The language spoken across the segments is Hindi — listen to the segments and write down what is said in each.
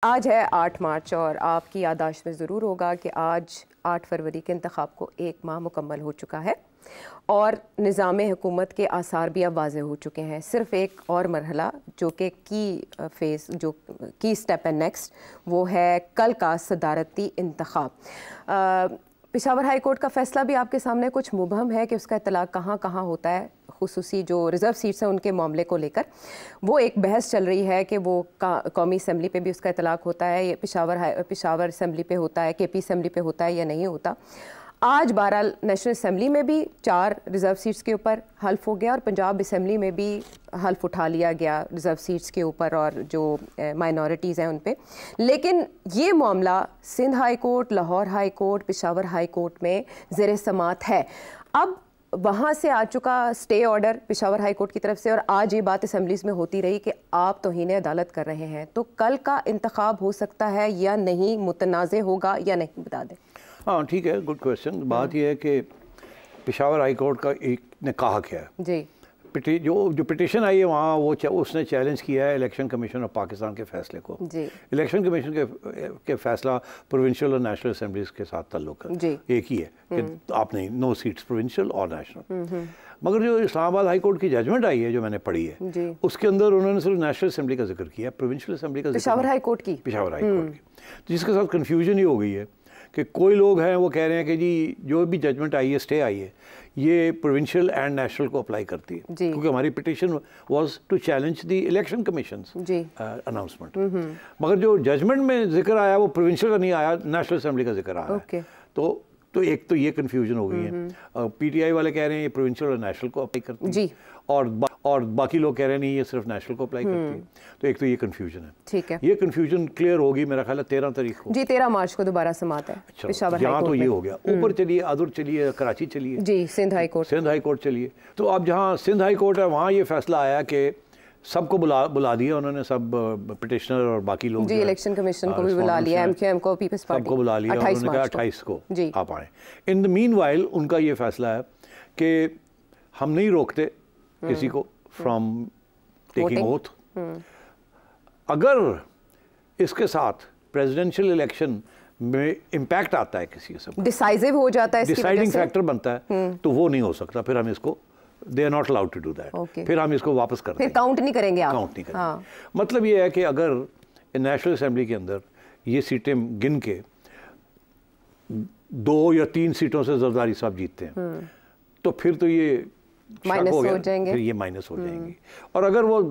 आज है 8 मार्च और आपकी याददाश्त में ज़रूर होगा कि आज 8 फरवरी के इंतखाब को एक माह मुकम्मल हो चुका है और निज़ाम हुकूमत के आसार भी अब वाज़े हो चुके हैं। सिर्फ़ एक और मरहला जो कि की स्टेप है नेक्स्ट, वो है कल का सदारती इंतखाब। पेशावर हाई कोर्ट का फ़ैसला भी आपके सामने कुछ मुबहम है कि उसका इतलाक़ कहाँ कहाँ होता है, खुसूसी जो रिज़र्व सीट्स हैं उनके मामले को लेकर वो एक बहस चल रही है कि वो कौमी असम्बली पे भी उसका इतलाक़ होता है, पेशावर असम्बली पे होता है, केपी असम्बली पे होता है या नहीं होता। आज 12 नेशनल असम्बली में भी 4 रिज़र्व सीट्स के ऊपर हल्फ हो गया और पंजाब असम्बली में भी हल्फ उठा लिया गया रिज़र्व सीट्स के ऊपर और जो माइनॉरिटीज़ हैं उन पे। लेकिन ये मामला Sindh high court, Lahore high court, Peshawar high court में ज़ेर समात है। अब वहाँ से आ चुका stay order Peshawar high court की तरफ से और आज ये बात असम्बलीज़ में होती रही कि आप तौहीन अदालत कर रहे हैं, तो कल का इंतखाब हो सकता है या नहीं, मुतनाज़े होगा या नहीं, बता दें। हाँ ठीक है, गुड क्वेश्चन। बात यह है कि पेशावर हाई कोर्ट का एक ने कहा क्या है जी, जो पिटीशन आई है वहाँ वो उसने चैलेंज किया है इलेक्शन कमीशन ऑफ पाकिस्तान के फैसले को। जी, इलेक्शन कमीशन के फैसला प्रोविंशियल और नेशनल असम्बलीज के साथ ताल्लुक है, जी, एक ही है कि आप नहीं, नो सीट्स प्रोविंशियल और नेशनल। मगर जो इस्लामाबाद हाई कोर्ट की जजमेंट आई है जो मैंने पढ़ी है जी, उसके अंदर उन्होंने सिर्फ नेशनल असम्बली का जिक्र किया, प्रोविंशियल असम्बली का पेशावर हाई कोर्ट की तो जिसके साथ कन्फ्यूजन ही हो गई है कि कोई लोग हैं वो कह रहे हैं कि जी जो भी जजमेंट आई है, स्टे आई है, ये प्रोविंशियल एंड नेशनल को अप्लाई करती है, क्योंकि हमारी petition was to challenge the election commission announcement. मगर जो जजमेंट में जिक्र आया वो प्रोविंशियल का नहीं आया, नेशनल असेंबली का जिक्र आया। तो एक तो ये कन्फ्यूजन हो गई है। पीटीआई वाले कह रहे हैं ये प्रोविंशियल और नेशनल को अप्लाई करती है और बाकी लोग कह रहे हैं नहीं ये सिर्फ नेशनल को अप्लाई करती है। तो एक तो ये कन्फ्यूजन है। ठीक है, ये कन्फ्यूजन क्लियर होगी मेरा ख्याल है 13 तारीख को। जी 13 मार्च को दोबारा समात है। अच्छा, यहाँ तो ये हो गया। ऊपर चलिए, आदुर चलिए, कराची चलिए, जी सिंध हाई कोर्ट चलिए। तो अब जहाँ सिंध हाई कोर्ट है वहाँ ये फैसला आया कि सबको बुला दिया उन्होंने, सब पिटिशनर और बाकी लोग जी, इलेक्शन कमीशन को भी बुला लिया, एमक्यूएम को, पीपल्स पार्टी सबको बुला लिया। उन्होंने कहा 28 को जी आप आए। इन द मीनवाइल उनका ये फैसला है कि हम नहीं रोकते किसी को फ्रॉम टेकिंग ओथ अगर इसके साथ प्रेसिडेंशियल इलेक्शन में इम्पैक्ट आता है किसी किस्म, डिसाइसिव हो जाता है, डिसाइडिंग फैक्टर बनता है, तो वो नहीं हो सकता। फिर हम इसको they are not allowed to do that. फिर हम इसको वापस कर देंगे, काउंट नहीं करेंगे आप। काउंट नहीं करेंगे। हाँ। मतलब ये है कि अगर नेशनल असेंबली के अंदर ये सीटें गिन के 2 या 3 सीटों से जरदारी साहब जीतते हैं तो फिर तो ये माइनस हो जाएंगे, फिर ये माइनस हो जाएंगी। और अगर वो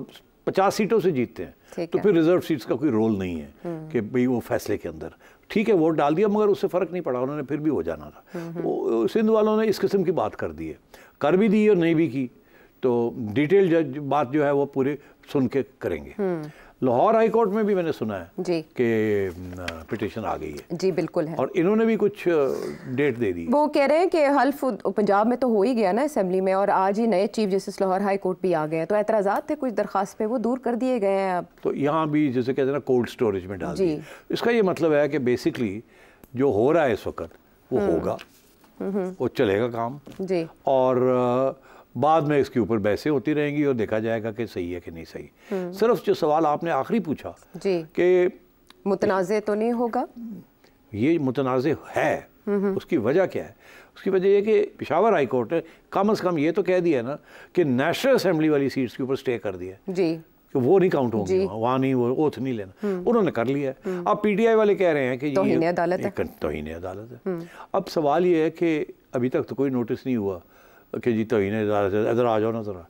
50 सीटों से जीतते हैं तो फिर रिजर्व सीट्स का कोई रोल नहीं है कि भाई वो फैसले के अंदर ठीक है वोट डाल दिया मगर उससे फ़र्क नहीं पड़ा, उन्होंने फिर भी हो जाना था। सिंध वालों ने इस किस्म की बात कर दी है, कर भी दी और नहीं भी की, तो डिटेल बात जो है वो पूरे सुन के करेंगे। लाहौर हाई कोर्ट में भी मैंने सुना है कि पिटीशन आ गई है। जी बिल्कुल है, और इन्होंने भी कुछ डेट दे दी। वो कह रहे हैं कि हल्फ पंजाब में तो हो ही गया ना असेंबली में, और आज ही नए chief justice Lahore high court भी आ गए हैं, तो एतराज़ात थे कुछ दरखास्त पे, वो दूर कर दिए गए हैं अब। तो यहाँ भी जैसे कहते हैं ना कोल्ड स्टोरेज में डाल दिए। इसका ये मतलब है कि बेसिकली जो हो रहा है इस वक्त वो होगा, वो चलेगा काम जी, और बाद में इसके ऊपर बहसें होती रहेंगी और देखा जाएगा कि सही है कि नहीं सही। सिर्फ जो सवाल आपने आखिरी पूछा जी कि मुतनाज़े तो नहीं होगा, ये मुतनाज़े है। उसकी वजह क्या है? उसकी वजह ये कि पेशावर हाई कोर्ट ने कम से कम ये तो कह दिया ना कि नेशनल असेंबली वाली सीट्स के ऊपर स्टे कर दिया जी कि वो नहीं काउंट होंगी, वहाँ नहीं, वो ओथ नहीं लेना, उन्होंने कर लिया है। अब पीटीआई वाले कह रहे हैं कि तौहीन अदालत है। अब सवाल ये है कि अभी तक तो कोई नोटिस नहीं हुआ कि जी तौहीन अदालत है, इधर आ जाओ ना ज़रा,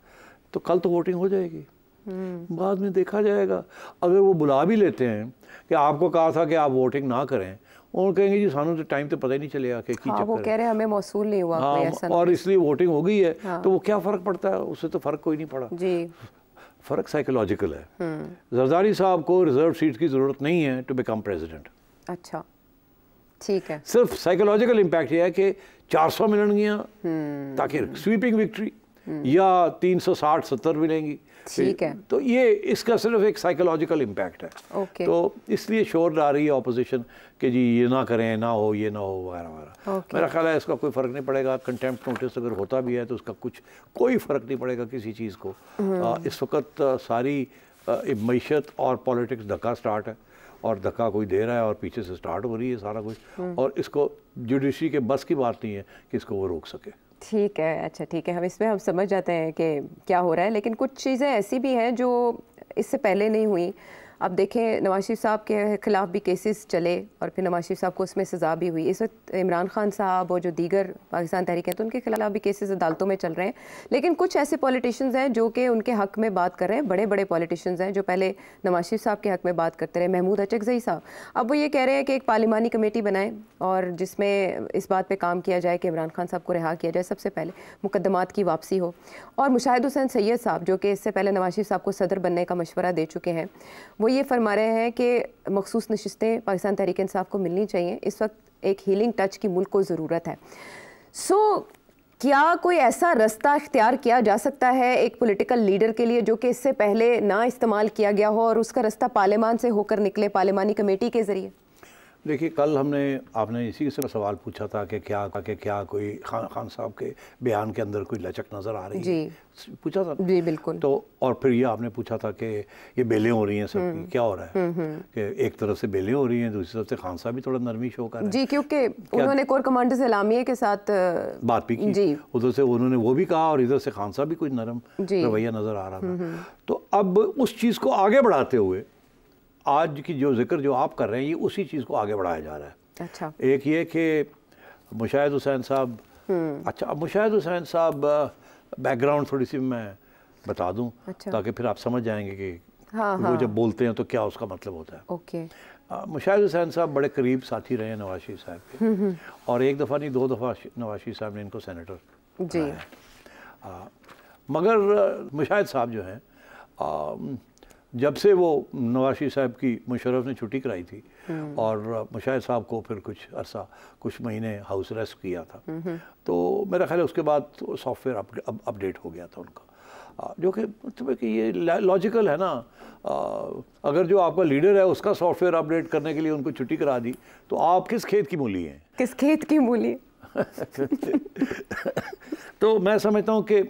तो कल तो वोटिंग हो जाएगी, बाद में देखा जाएगा। अगर वो बुला भी लेते हैं कि आपको कहा था कि आप वोटिंग ना करें, और कहेंगे जी सानू तो टाइम तो पता ही नहीं चलेगा कि हाँ, वो कह रहे हैं हमें मौसूल नहीं हुआ कोई ऐसा, और इसलिए वोटिंग हो गई है। तो वो क्या फ़र्क पड़ता है? उससे तो फ़र्क कोई नहीं पड़ा जी। फ़र्क साइकोलॉजिकल है। जरदारी साहब को रिजर्व सीट की ज़रूरत नहीं है टू बिकम प्रेसिडेंट। अच्छा ठीक है, सिर्फ साइकोलॉजिकल इम्पैक्ट ये है कि 400 मिलनगियाँ ताकि स्वीपिंग विक्ट्री या 360-70 मिलेंगी, ठीक है। तो ये इसका सिर्फ एक साइकोलॉजिकल इम्पैक्ट है। तो इसलिए शोर डाल रही है ऑपोजिशन कि जी ये ना करें, ना हो, ये ना हो वगैरह वगैरह। मेरा ख्याल है इसका कोई फ़र्क नहीं पड़ेगा। कंटेम्प्ट नोटिस अगर होता भी है तो उसका कोई फ़र्क नहीं पड़ेगा किसी चीज़ को। इस वक्त सारी मईशत और पॉलिटिक्स धक्का स्टार्ट है, और धक्का कोई दे रहा है और पीछे से स्टार्ट हो रही है सारा कुछ, और इसको जुडिशरी के बस की बात नहीं है कि इसको वो रोक सके। ठीक है, अच्छा ठीक है, हम इसमें हम समझ जाते हैं कि क्या हो रहा है, लेकिन कुछ चीज़ें ऐसी भी हैं जो इससे पहले नहीं हुई। अब देखें, नवाज शरीफ साहब के ख़िलाफ़ भी केसेस चले और फिर नवाज शरीफ साहब को उसमें सज़ा भी हुई। इस वक्त इमरान खान साहब और जो दीगर पाकिस्तान तहरीक हैं तो उनके खिलाफ भी केसेस अदालतों में चल रहे हैं। लेकिन कुछ ऐसे पॉलिटिशियंस हैं जो कि उनके हक़ में बात कर रहे हैं, बड़े बड़े पॉलिटिशियंस हैं जो पहले नवाज शरीफ साहब के हक़ में बात करते रहे, महमूद अचकज़ई साहब। अब वो ये कह रहे हैं कि एक पार्लिमानी कमेटी बनाएं और जिसमें इस बात पर काम किया जाए कि इमरान खान साहब को रिहा किया जाए, सबसे पहले मुकदमात की वापसी हो। और मुशाहिद हुसैन सैयद साहब जो कि इससे पहले नवाज शरीफ साहब को सदर बनने का मशवरा दे चुके हैं, वो ये फरमा रहे हैं कि मखसूस नशिस्तें पाकिस्तान तहरीक इंसाफ को मिलनी चाहिए। इस वक्त एक हीलिंग टच की मुल्क को ज़रूरत है। क्या कोई ऐसा रास्ता इख्तियार किया जा सकता है एक पॉलिटिकल लीडर के लिए जो कि इससे पहले ना इस्तेमाल किया गया हो और उसका रास्ता पार्लियामान से होकर निकले, पार्लियामानी कमेटी के ज़रिए? देखिए, कल आपने इसी से सवाल पूछा था कि क्या कोई खान साहब के बयान के अंदर कोई लचक नज़र आ रही है, पूछा था जी बिल्कुल। तो और फिर ये आपने पूछा था कि ये बेलें हो रही हैं सबकी, क्या हो रहा है कि एक तरफ से बेलें हो रही हैं, दूसरी तरफ से खान साहब भी थोड़ा नरमी शो कर रहे हैं। जी, क्योंकि उन्होंने कोर कमांडर एलामिया के साथ बात भी की, उधर से उन्होंने वो भी कहा और इधर से खान साहब भी कुछ नरम रवैया नज़र आ रहा था। तो अब उस चीज़ को आगे बढ़ाते हुए आज की जो जिक्र जो आप कर रहे हैं, ये उसी चीज़ को आगे बढ़ाया जा रहा है। अच्छा, एक ये कि मुशाहिद हुसैन साहब, अच्छा अब मुशाहिद हुसैन साहब बैकग्राउंड थोड़ी सी मैं बता दूं, ताकि फिर आप समझ जाएंगे कि वो जब बोलते हैं तो क्या उसका मतलब होता है। ओके। मुशाहिद हुसैन साहब बड़े करीब साथी रहे हैं नवाज शरीफ साहब के, और एक दफ़ा नहीं 2 दफ़ा नवाज शरीफ साहब ने इनको सेनेटर जी। मगर मुशाहिद साहब जो हैं, जब से वो नवाज शरीफ साहब की मुशर्रफ ने छुट्टी कराई थी और मुशाहिद साहब को फिर कुछ महीने हाउस अरेस्ट किया था, तो मेरा ख्याल है उसके बाद तो सॉफ्टवेयर अपडेट हो गया था उनका, जो कि मतलब कि ये लॉजिकल है ना। अगर जो आपका लीडर है उसका सॉफ्टवेयर अपडेट करने के लिए उनको छुट्टी करा दी, तो आप किस खेत की मूली हैं? किस खेत की मूली? तो मैं समझता हूँ कि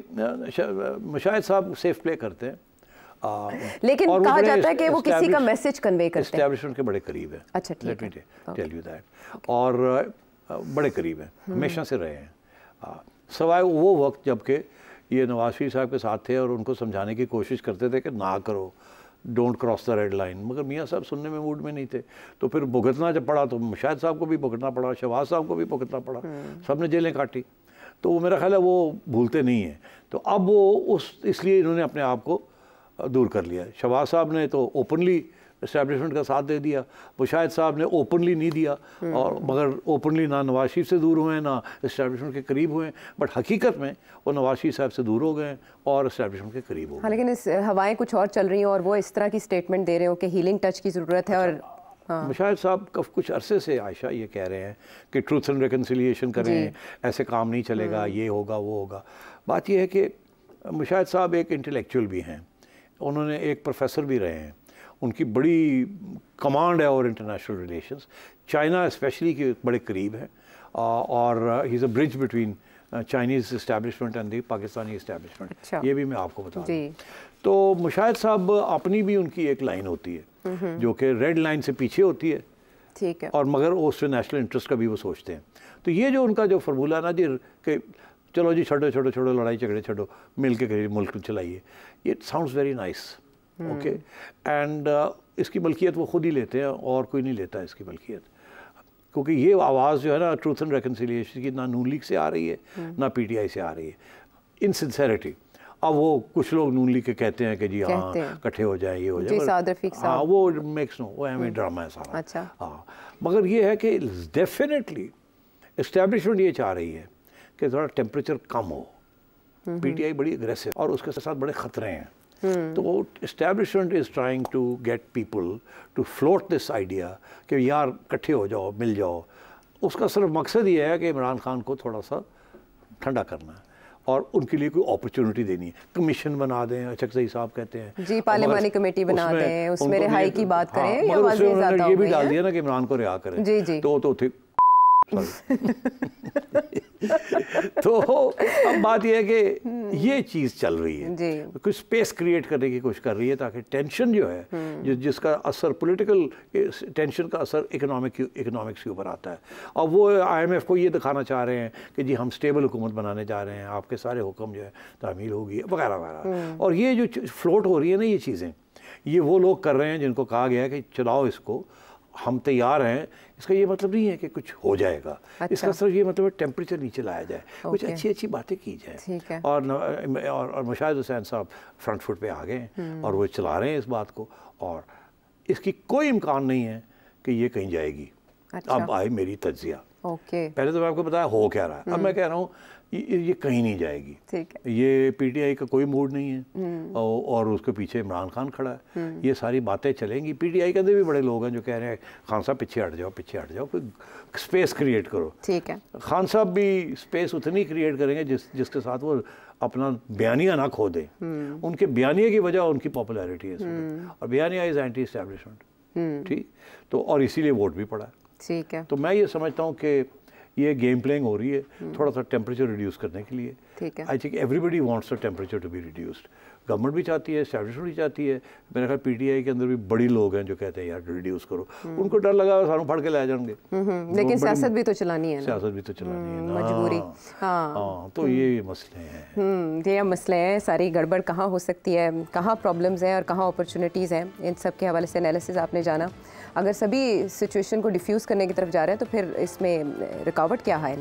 मुशाहिद साहब सेफ प्ले करते हैं, लेकिन कहा जाता है कि वो किसी का मैसेज कन्वे करते हैं। एस्टैब्लिशमेंट के बड़े करीब है। अच्छा, ठीक है, टेल यू दैट, और बड़े करीब हैं, हमेशा से रहे हैं, सवाए वो वक्त जबकि ये नवाज शरीफ साहब के साथ थे और उनको समझाने की कोशिश करते थे कि ना करो, don't cross the red line, मगर मियाँ साहब सुनने में मूड में नहीं थे। तो फिर भुगतना जब पड़ा तो मुशाहिद साहब को भी भुगतना पड़ा, शहबाज साहब को भी भुगतना पड़ा, सब ने जेलें काटी। तो वो मेरा ख्याल है वो भूलते नहीं हैं। तो अब वो इसलिए इन्होंने अपने आप को दूर कर लिया। शहबाज साहब ने तो ओपनली इस्टेब्लिशमेंट का साथ दे दिया, मुशाहिद साहब ने ओपनली नहीं दिया, और मगर ओपनली ना नवाज शरीफ से दूर हुए ना इस्टेब्लिशमेंट के करीब हुए, बट हकीकत में वो नवाज शरीफ साहब से दूर हो गए और इस्टेब्लिशमेंट के करीब हो गए। हाँ, लेकिन इस हवाएं कुछ और चल रही हैं और वो इस तरह की स्टेटमेंट दे रहे हो कि हीलिंग टच की ज़रूरत है। और मुशाहिद साहब कुछ अरसे से आयशा ये कह रहे हैं कि ट्रूथ एंड रिकन्सिलिएशन करें, ऐसे काम नहीं चलेगा, ये होगा वो होगा। बात यह है कि मुशाहिद साहब एक इंटेलेक्चुअल भी हैं, उन्होंने एक प्रोफेसर भी रहे हैं, उनकी बड़ी कमांड है और इंटरनेशनल रिलेशंस, चाइना स्पेशली के बड़े करीब है, और he is a bridge between Chinese establishment and the Pakistani establishment. अच्छा। ये भी मैं आपको बता दूँ। तो मुशाहिद साहब अपनी भी उनकी एक लाइन होती है जो कि रेड लाइन से पीछे होती है, ठीक है, और मगर उससे नेशनल इंटरेस्ट का भी वो सोचते हैं। तो ये जो उनका जो फार्मूला ना जी कि चलो जी छोड़ो लड़ाई झगड़े छोड़ो, मिल के मुल्क चलाइए, ये sounds very nice, okay, and इसकी मलकियत वो खुद ही लेते हैं और कोई नहीं लेता इसकी मलकियत, क्योंकि ये आवाज़ जो है ना ट्रूथ एंड रिकन्सिलिएशन की ना नून लीग से आ रही है ना पीटीआई से आ रही है, इन सिंसेरिटी। अब वो कुछ लोग नून लीग के कहते हैं कि जी हाँ इकट्ठे हो जाए, ये हो जाए, हाँ वो मेक्स नो, वो हमें ड्रामा है सारा। अच्छा। हाँ, मगर ये है कि डेफिनेटली इस्टेब्लिशमेंट ये चाह रही है कि थोड़ा टेम्परेचर कम हो, पीटीआई बड़ी अग्रेसिव और उसके साथ बड़े ख़तरे हैं। तो establishment is trying to get people to float this idea कि यार इकट्ठे हो जाओ, मिल जाओ। उसका सिर्फ मकसद ये है कि इमरान खान को थोड़ा सा ठंडा करना है और उनके लिए कोई अपॉर्चुनिटी देनी है। कमीशन बना दें, अचकज़ई साहब कहते हैं जी, पार्लियामानी कमेटी बना दें, उसमें रिहाई की बात करें, या ये भी डाल दिया ना कि इमरान को रिहा करें, जी जी, तो थे तो अब बात यह है कि ये चीज़ चल रही है, कुछ स्पेस क्रिएट करने की कोशिश कर रही है ताकि टेंशन जो है, जिसका असर पॉलिटिकल टेंशन का असर इकोनॉमिक्स के ऊपर आता है। और वो IMF को ये दिखाना चाह रहे हैं कि जी हम स्टेबल हुकूमत बनाने जा रहे हैं, आपके सारे हुक्म जो है तामील होगी वगैरह वगैरह। और ये जो फ्लोट हो रही है ना ये चीज़ें, ये वो लोग कर रहे हैं जिनको कहा गया है कि चलाओ इसको, हम तैयार हैं। इसका ये मतलब नहीं है कि कुछ हो जाएगा। अच्छा। इसका सिर्फ ये मतलब है टेम्परेचर नीचे लाया जाए, कुछ अच्छी अच्छी बातें की जाए। और मुशाहिद हुसैन साहब फ्रंट फुट पे आ गए हैं और वो चला रहे हैं इस बात को, और इसकी कोई इम्कान नहीं है कि ये कहीं जाएगी। अच्छा। अब आए मेरी तज्जिया। पहले तो मैं आपको बताया हो क्या रहा है, अब मैं कह रहा हूँ ये कहीं नहीं जाएगी। ठीक है। ये PTI का कोई मूड नहीं है और उसके पीछे इमरान खान खड़ा है। ये सारी बातें चलेंगी। PTI के अंदर भी बड़े लोग हैं जो कह रहे हैं खान साहब पीछे हट जाओ, पीछे हट जाओ, कोई स्पेस क्रिएट करो। ठीक है। खान साहब भी स्पेस उतनी क्रिएट करेंगे जिसके साथ वो अपना बयानिया ना खो दें। उनके बयानिया की वजह उनकी पॉपुलैरिटी है, और बयानिया इज एंटी एस्टैब्लिशमेंट। ठीक, तो और इसीलिए वोट भी पड़ा। ठीक है। तो मैं ये समझता हूँ कि ये गेम प्लेइंग हो रही है थोड़ा सा टेम्परेचर रिड्यूस करने के लिए। ठीक है। I think everybody wants the temperature to be reduced. Government भी चाहती है, एस्टैब्लिशमेंट भी चाहती है। मेरे ख्याल PTI के अंदर भी बड़ी लोग हैं जो कहते हैं यार रिड्यूस करो। उनको डर लगा सानू फड़ के ले जाएंगे। लेकिन सियासत भी तो चलानी है, सियासत भी तो चलानी है, मजबूरी। हाँ, तो ये मसले हैं। ये मसले हैं, सारी गड़बड़ कहाँ हो सकती है, कहाँ प्रॉब्लम्स हैं और कहाँ अपॉर्चुनिटीज़ हैं, इन सब के हवाले से एनालिसिस आपने जाना। अगर सभी सिचुएशन को डिफ्यूज़ करने की तरफ जा रहे हैं तो फिर इसमें रुकावट क्या है?